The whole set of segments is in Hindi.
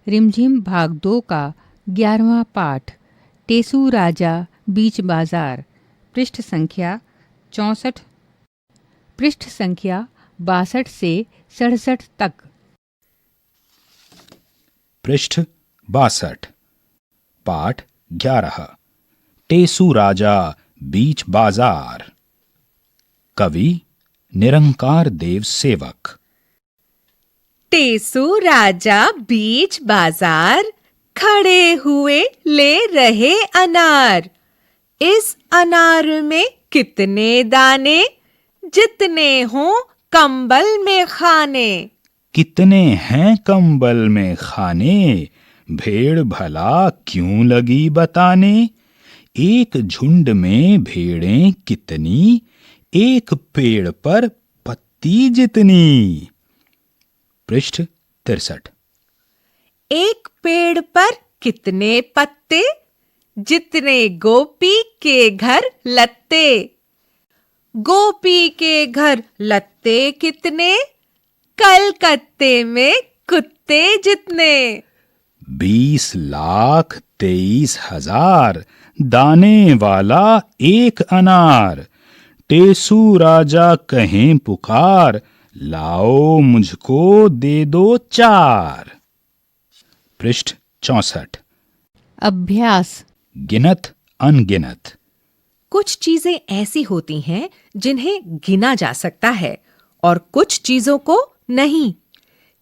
रिमझिम भाग 2 का 11वां पाठ। टेसू राजा बीच बाजार। पृष्ठ संख्या 64, पृष्ठ संख्या 62 से 67 तक। पृष्ठ 62, पाठ 11। टेसू राजा बीच बाजार। कवि निरंकार देव सेवक। टेसू राजा बीच बाजार, खड़े हुए ले रहे अनार। इस अनार में कितने दाने, जितने हों कंबल में खाने। कितने हैं कंबल में खाने, भेड़ भला क्यों लगी बताने। एक झुंड में भेड़ें कितनी, एक पेड़ पर पत्ती जितनी। पृष्ठ 63। एक पेड़ पर कितने पत्ते, जितने गोपी के घर लत्ते। गोपी के घर लत्ते कितने, कलकत्ते में कुत्ते जितने। 20,23,000 दाने वाला एक अनार। टेसू राजा कहें पुकार, लाओ मुझको दे दो 4। पृष्ठ 64। अभ्यास। गिनत अनगिनत। कुछ चीजें ऐसी होती हैं जिन्हें गिना जा सकता है और कुछ चीजों को नहीं।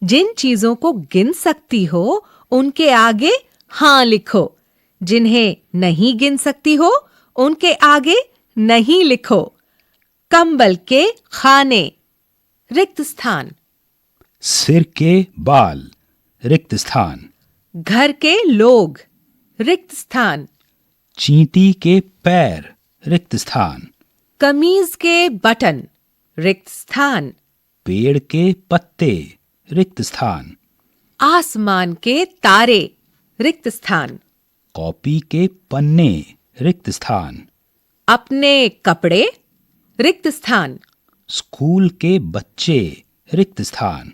जिन चीजों को गिन सकती हो उनके आगे हां लिखो, जिन्हें नहीं गिन सकती हो उनके आगे नहीं लिखो। कंबल के खाने, रिक्त स्थान। सिर के बाल, रिक्त स्थान। घर के लोग, रिक्त स्थान। चींटी के पैर, रिक्त स्थान। कमीज के बटन, रिक्त स्थान। पेड़ के पत्ते, रिक्त स्थान। आसमान के तारे, रिक्त स्थान। कॉपी के पन्ने, रिक्त स्थान। अपने कपड़े, रिक्त स्थान। स्कूल के बच्चे, रिक्त स्थान।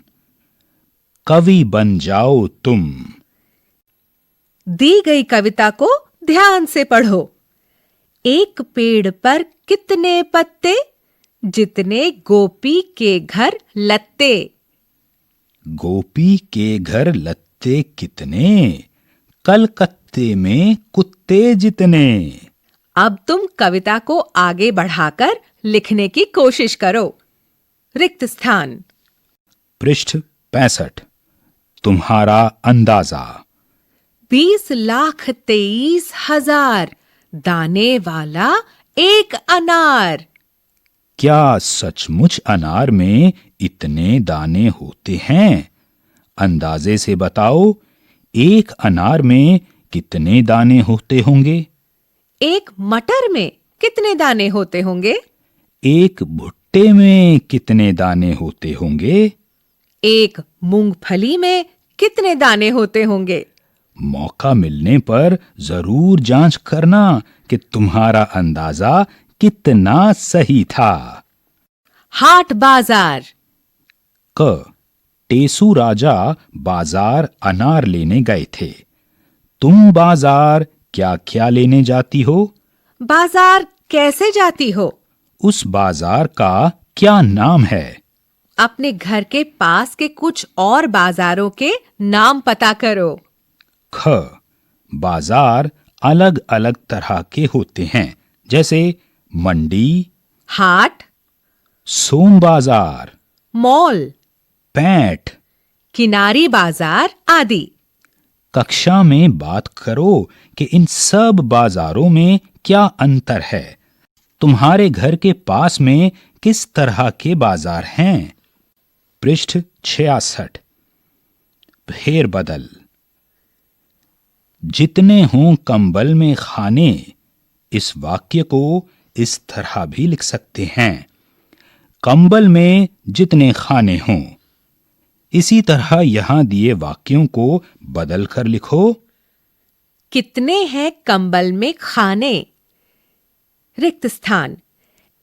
कवि बन जाओ तुम। दी गई कविता को ध्यान से पढ़ो। एक पेड़ पर कितने पत्ते, जितने गोपी के घर लत्ते। गोपी के घर लत्ते कितने, कलकत्ते में कुत्ते जितने। अब तुम कविता को आगे बढ़ाकर लिखने की कोशिश करो। रिक्त स्थान। पृष्ठ 65। तुम्हारा अंदाजा। 20,23,000 दाने वाला एक अनार। क्या सचमुच अनार में इतने दाने होते हैं? अंदाजे से बताओ, एक अनार में कितने दाने होते होंगे? एक मटर में कितने दाने होते होंगे? एक भुट्टे में कितने दाने होते होंगे? एक मूंगफली में कितने दाने होते होंगे? मौका मिलने पर जरूर जांच करना कि तुम्हारा अंदाजा कितना सही था। हाट बाजार। क. टेसू राजा बाजार अनार लेने गए थे। तुम बाजार क्या क्या लेने जाती हो? बाजार कैसे जाती हो? उस बाजार का क्या नाम है? अपने घर के पास के कुछ और बाजारों के नाम पता करो। ख. बाजार अलग अलग तरह के होते हैं, जैसे मंडी, हाट, सोम बाजार, मॉल, पैंट, किनारी बाजार आदि। कक्षा में बात करो कि इन सब बाजारों में क्या अंतर है। तुम्हारे घर के पास में किस तरह के बाजार हैं? पृष्ठ 66। फेर बदल। जितने हों कंबल में खाने, इस वाक्य को इस तरह भी लिख सकते हैं, कंबल में जितने खाने हों। इसी तरह यहां दिए वाक्यों को बदल कर लिखो। कितने हैं कंबल में खाने, रिक्त स्थान।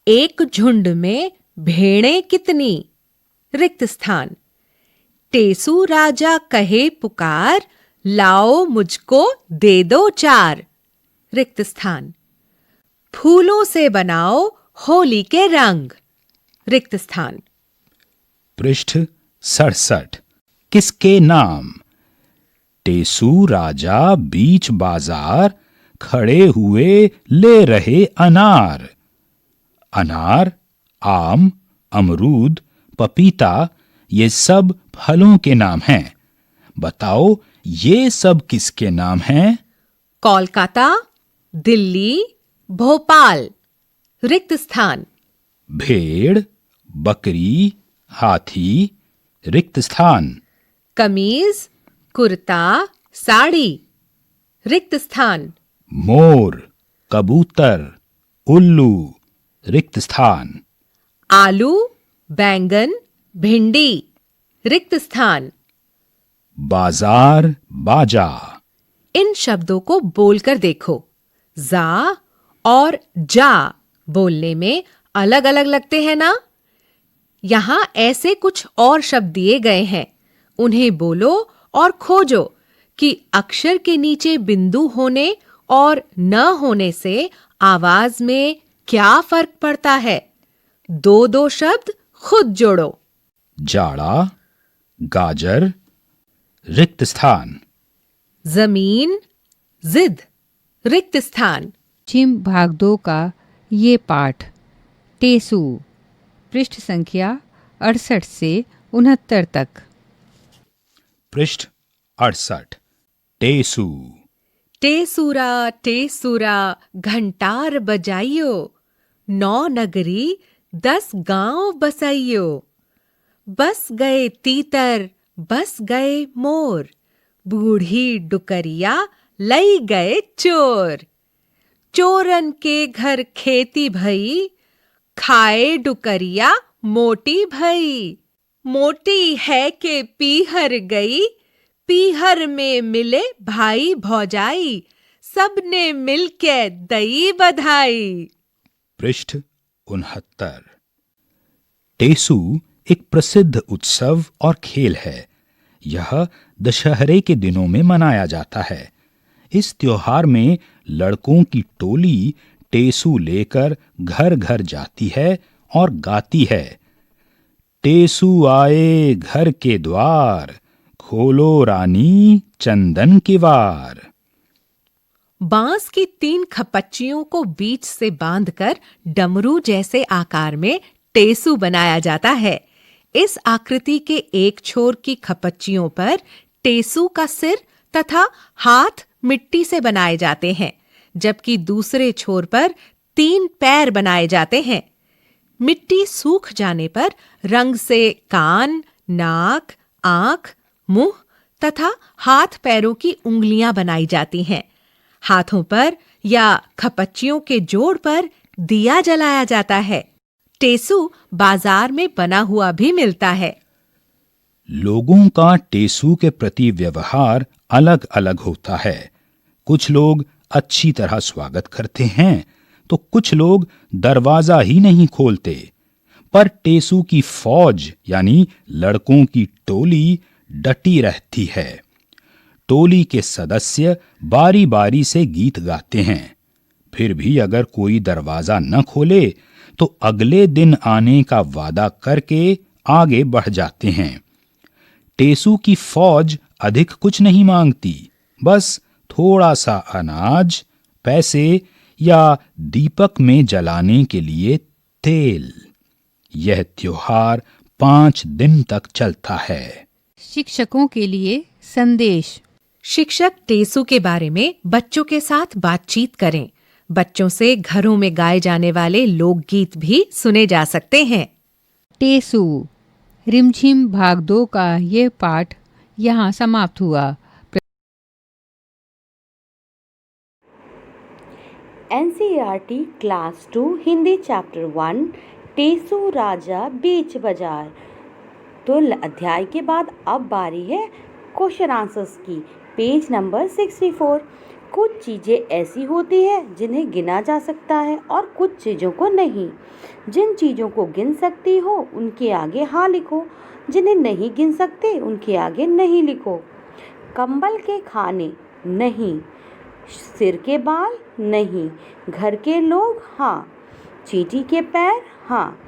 एक झुंड में भेड़ें कितनी, रिक्त स्थान। टेसू राजा कहे पुकार, लाओ मुझको दे दो चार, रिक्त स्थान। फूलों से बनाओ होली के रंग, रिक्त स्थान। पृष्ठ 67। किसके नाम? टेसू राजा बीच बाजार, खड़े हुए ले रहे अनार। अनार, आम, अमरूद, पपीता ये सब फलों के नाम हैं। बताओ ये सब किसके नाम हैं? कोलकाता, दिल्ली, भोपाल, रिक्त स्थान। भेड़, बकरी, हाथी, रिक्त स्थान। कमीज, कुर्ता, साड़ी, रिक्त स्थान। मोर, कबूतर, उल्लू, रिक्त स्थान। आलू, बैंगन, भिंडी, रिक्त स्थान। बाजार, बाजा। इन शब्दों को बोलकर देखो। जा और जा बोलने में अलग अलग लगते हैं ना? यहां ऐसे कुछ और शब्द दिए गए हैं, उन्हें बोलो और खोजो कि अक्षर के नीचे बिंदु होने और न होने से आवाज में क्या फर्क पड़ता है। दो दो शब्द खुद जोड़ो। जाड़ा, गाजर, रिक्त स्थान। जमीन, जिद, रिक्त स्थान। जिम भाग 2 का ये पाठ टेसू, पृष्ठ संख्या 68 से 69 तक। पृष्ठ 68। टेसू। टेसूरा टेसूरा घंटार बजाइयो, 9 नगरी 10 गांव बसाइयो। बस गए तीतर, बस गए मोर, बूढ़ी डुकरिया लई गए चोर। चोरन के घर खेती भई, खाए डुकरिया मोटी भई। मोटी है के पीहर गई, पीहर में मिले भाई भौजाई, सबने मिलके दई बधाई। पृष्ठ 69। टेसू एक प्रसिद्ध उत्सव और खेल है। यह दशहरे के दिनों में मनाया जाता है। इस त्योहार में लड़कों की टोली टेसू लेकर घर घर जाती है और गाती है। टेसू आए घर के द्वार, खोलो रानी चंदन के वार। बांस की 3 खपच्चियों को बीच से बांधकर डमरू जैसे आकार में टेसू बनाया जाता है। इस आकृति के एक छोर की खपच्चियों पर टेसू का सिर तथा हाथ मिट्टी से बनाए जाते हैं, जबकि दूसरे छोर पर 3 पैर बनाए जाते हैं। मिट्टी सूख जाने पर रंग से कान, नाक, आंख, मुंह तथा हाथ पैरों की उंगलियां बनाई जाती हैं। हाथों पर या खपच्चियों के जोड़ पर दिया जलाया जाता है। टेसू बाजार में बना हुआ भी मिलता है। लोगों का टेसू के प्रति व्यवहार अलग अलग होता है। कुछ लोग अच्छी तरह स्वागत करते हैं तो कुछ लोग दरवाजा ही नहीं खोलते। पर टेसू की फौज यानी लड़कों की टोली डटी रहती है। टोली के सदस्य बारी बारी से गीत गाते हैं। फिर भी अगर कोई दरवाजा न खोले तो अगले दिन आने का वादा करके आगे बढ़ जाते हैं। टेसू की फौज अधिक कुछ नहीं मांगती, बस थोड़ा सा अनाज, पैसे या दीपक में जलाने के लिए तेल। यह त्योहार 5 दिन तक चलता है। शिक्षकों के लिए संदेश। शिक्षक टेसू के बारे में बच्चों के साथ बातचीत करें। बच्चों से घरों में गाए जाने वाले लोकगीत भी सुने जा सकते हैं। टेसू, रिमझिम भाग 2 का ये पाठ यहाँ समाप्त हुआ। NCERT क्लास 2 हिंदी चैप्टर 1 टेसू राजा बीच बाजार। तो अध्याय के बाद अब बारी है क्वेश्चन आंसर्स की। Page number 64। कुछ चीज़ें ऐसी होती है जिन्हें गिना जा सकता है और कुछ चीज़ों को नहीं। जिन चीज़ों को गिन सकती हो उनके आगे हाँ लिखो, जिन्हें नहीं गिन सकते उनके आगे नहीं लिखो। कंबल के खाने नहीं, सिर के बाल नहीं, घर के लोग हाँ, चींटी के पैर हाँ,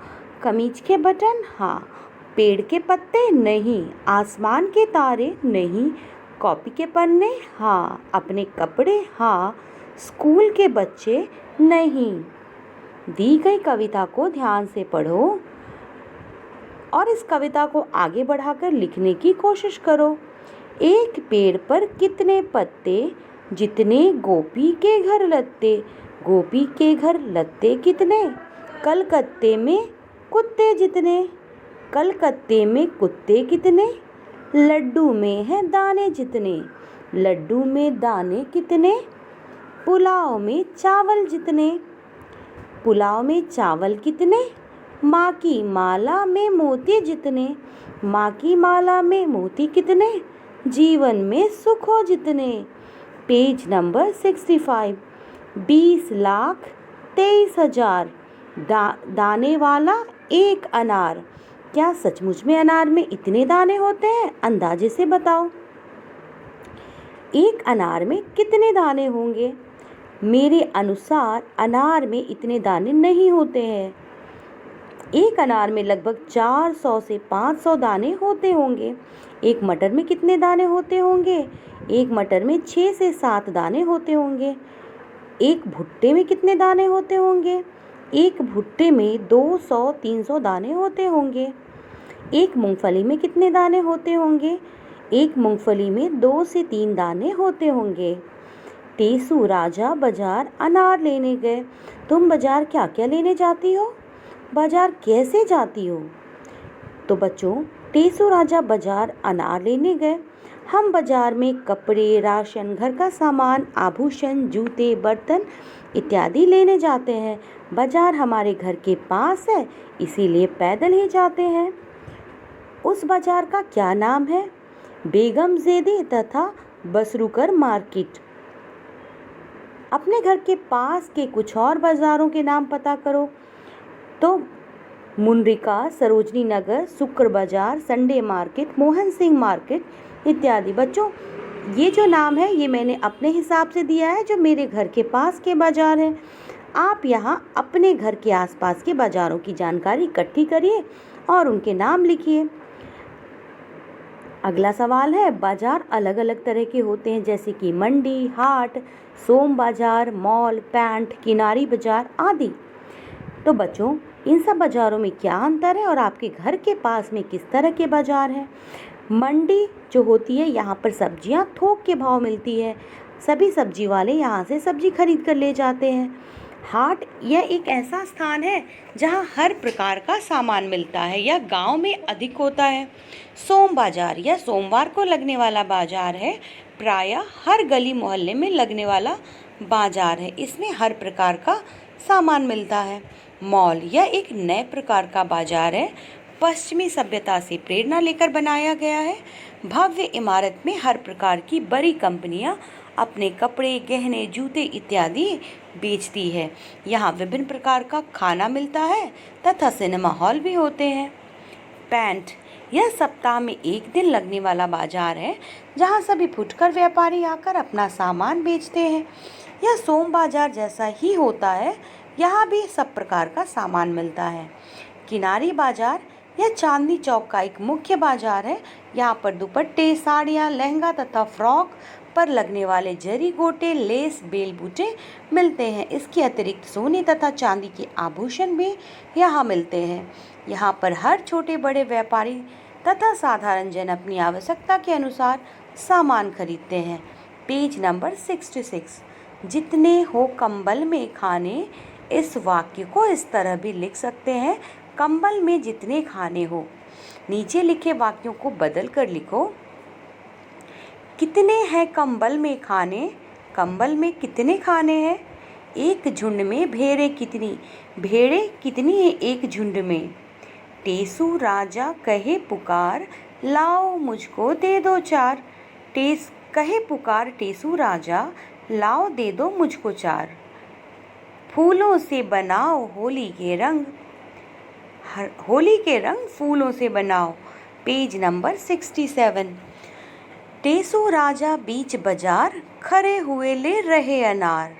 कमीज के बटन हाँ, पेड़ के पत्ते नहीं, आसमान के तारे नहीं, कॉपी के पन्ने हाँ, अपने कपड़े हाँ, स्कूल के बच्चे नहीं। दी गई कविता को ध्यान से पढ़ो और इस कविता को आगे बढ़ाकर लिखने की कोशिश करो। एक पेड़ पर कितने पत्ते, जितने गोपी के घर लत्ते, गोपी के घर लत्ते कितने, कलकत्ते में कुत्ते जितने, कलकत्ते में कुत्ते कितने, लड्डू में है दाने जितने, लड्डू में दाने कितने, पुलाव में चावल जितने, पुलाव में चावल कितने, माँ की माला में मोती जितने, माँ की माला में मोती कितने, जीवन में सुख हो जितने। Page number 65। 20,23,000 दाने वाला एक अनार। क्या सचमुच में अनार में इतने दाने होते हैं? अंदाजे से बताओ। एक अनार में कितने दाने होंगे? मेरे अनुसार अनार में इतने दाने नहीं होते हैं। एक अनार में लगभग 400 से 500 दाने होते होंगे। एक मटर में कितने दाने होते होंगे? एक मटर में 6 से 7 दाने होते होंगे। एक भुट्टे में कितने दाने होते होंगे? एक भुट्टे में 200-300 दाने होते होंगे। एक मूंगफली में कितने दाने होते होंगे? एक मूंगफली में 2 से 3 दाने होते होंगे। टेसू राजा बाजार अनार लेने गए। तुम बाजार क्या क्या लेने जाती हो? बाजार कैसे जाती हो? तो बच्चों, टेसू राजा बाजार अनार लेने गए। हम बाजार में कपड़े, राशन, घर का सामान, आभूषण, जूते, बर्तन इत्यादि लेने जाते हैं। बाजार हमारे घर के पास है, इसीलिए पैदल ही जाते हैं। उस बाजार का क्या नाम है? बेगमज़ेदी तथा बसरूकर मार्केट। अपने घर के पास के कुछ और बाज़ारों के नाम पता करो। तो मुनरिका, सरोजनी नगर, शुक्र बाजार, Sunday market, Mohan Singh market इत्यादि। बच्चों, ये जो नाम है ये मैंने अपने हिसाब से दिया है, जो मेरे घर के पास के बाज़ार हैं। आप यहाँ अपने घर के आसपास के बाज़ारों की जानकारी इकट्ठी करिए और उनके नाम लिखिए। अगला सवाल है, बाज़ार अलग अलग तरह के होते हैं, जैसे कि मंडी, हाट, सोम बाज़ार, मॉल, पैंट, किनारी बाज़ार आदि। तो बच्चों, इन सब बाज़ारों में क्या अंतर है और आपके घर के पास में किस तरह के बाज़ार हैं? मंडी जो होती है, यहाँ पर सब्जियाँ थोक के भाव मिलती है। सभी सब्जी वाले यहाँ से सब्जी खरीद कर ले जाते हैं। हाट यह एक ऐसा स्थान है जहाँ हर प्रकार का सामान मिलता है। यह गांव में अधिक होता है। सोम बाज़ार यह सोमवार को लगने वाला बाज़ार है। प्रायः हर गली मोहल्ले में लगने वाला बाज़ार है। इसमें हर प्रकार का सामान मिलता है। मॉल यह एक नए प्रकार का बाज़ार है। पश्चिमी सभ्यता से प्रेरणा लेकर बनाया गया है। भव्य इमारत में हर प्रकार की बड़ी कंपनियां अपने कपड़े, गहने, जूते इत्यादि बेचती है। यहाँ विभिन्न प्रकार का खाना मिलता है तथा सिनेमा हॉल भी होते हैं। पैंट यह सप्ताह में एक दिन लगने वाला बाजार है, जहाँ सभी फुटकर व्यापारी आकर अपना सामान बेचते हैं। यह सोम बाजार जैसा ही होता है। यहाँ भी सब प्रकार का सामान मिलता है। किनारी बाजार यह चांदनी चौक का एक मुख्य बाजार है। यहाँ पर दुपट्टे, साड़ियाँ, लहंगा तथा फ्रॉक पर लगने वाले जरी गोटे, लेस, बेल बूटे मिलते हैं। इसके अतिरिक्त सोने तथा चांदी के आभूषण भी यहाँ मिलते हैं। यहाँ पर हर छोटे बड़े व्यापारी तथा साधारण जन अपनी आवश्यकता के अनुसार सामान खरीदते हैं। Page number 66। जितने हो कंबल में खाने, इस वाक्य को इस तरह भी लिख सकते हैं, कंबल में जितने खाने हो। नीचे लिखे वाक्यों को बदल कर लिखो। कितने हैं कंबल में खाने? कंबल में कितने खाने हैं? एक झुंड में भेड़ें कितनी? भेड़ें कितनी हैं एक झुंड में? टेसू राजा कहे पुकार, लाओ मुझको दे दो चार। कहे पुकार टेसू राजा, लाओ दे दो मुझको चार। फूलों से बनाओ होली के रंग, होली के रंग फूलों से बनाओ। Page number 67। टेसू राजा बीच बाजार, खरे हुए ले रहे अनार।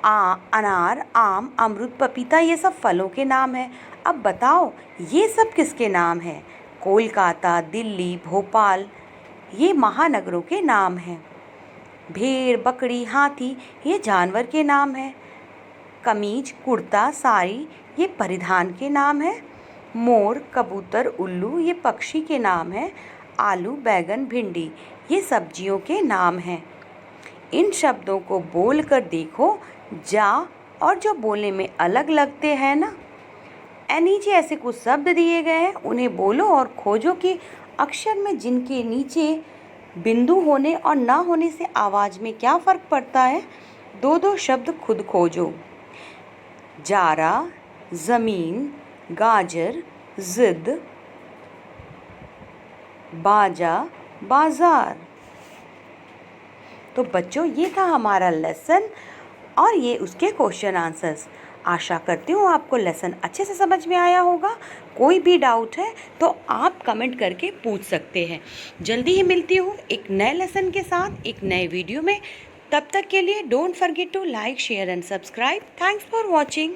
अनार, आम, अमरूद, पपीता ये सब फलों के नाम हैं। अब बताओ ये सब किसके नाम हैं? कोलकाता, दिल्ली, भोपाल ये महानगरों के नाम हैं। भेड़, बकरी, हाथी ये जानवर के नाम हैं। कमीज, कुर्ता, साड़ी ये परिधान के नाम हैं। मोर, कबूतर, उल्लू ये पक्षी के नाम हैं। आलू, बैगन, भिंडी ये सब्जियों के नाम हैं। इन शब्दों को बोल कर देखो, जा और जो बोलने में अलग लगते हैं ना। नीचे ऐसे कुछ शब्द दिए गए हैं, उन्हें बोलो और खोजो कि अक्षर में जिनके नीचे बिंदु होने और ना होने से आवाज़ में क्या फ़र्क पड़ता है। दो दो शब्द खुद खोजो। जारा, ज़मीन, गाजर, ज़िद, बाजा, बाजार। तो बच्चों ये था हमारा लेसन और ये उसके क्वेश्चन आंसर्स। आशा करती हूँ आपको लेसन अच्छे से समझ में आया होगा। कोई भी डाउट है तो आप कमेंट करके पूछ सकते हैं। जल्दी ही मिलती हूँ एक नए लेसन के साथ एक नए वीडियो में। तब तक के लिए don't forget to like, share and subscribe. Thanks for watching.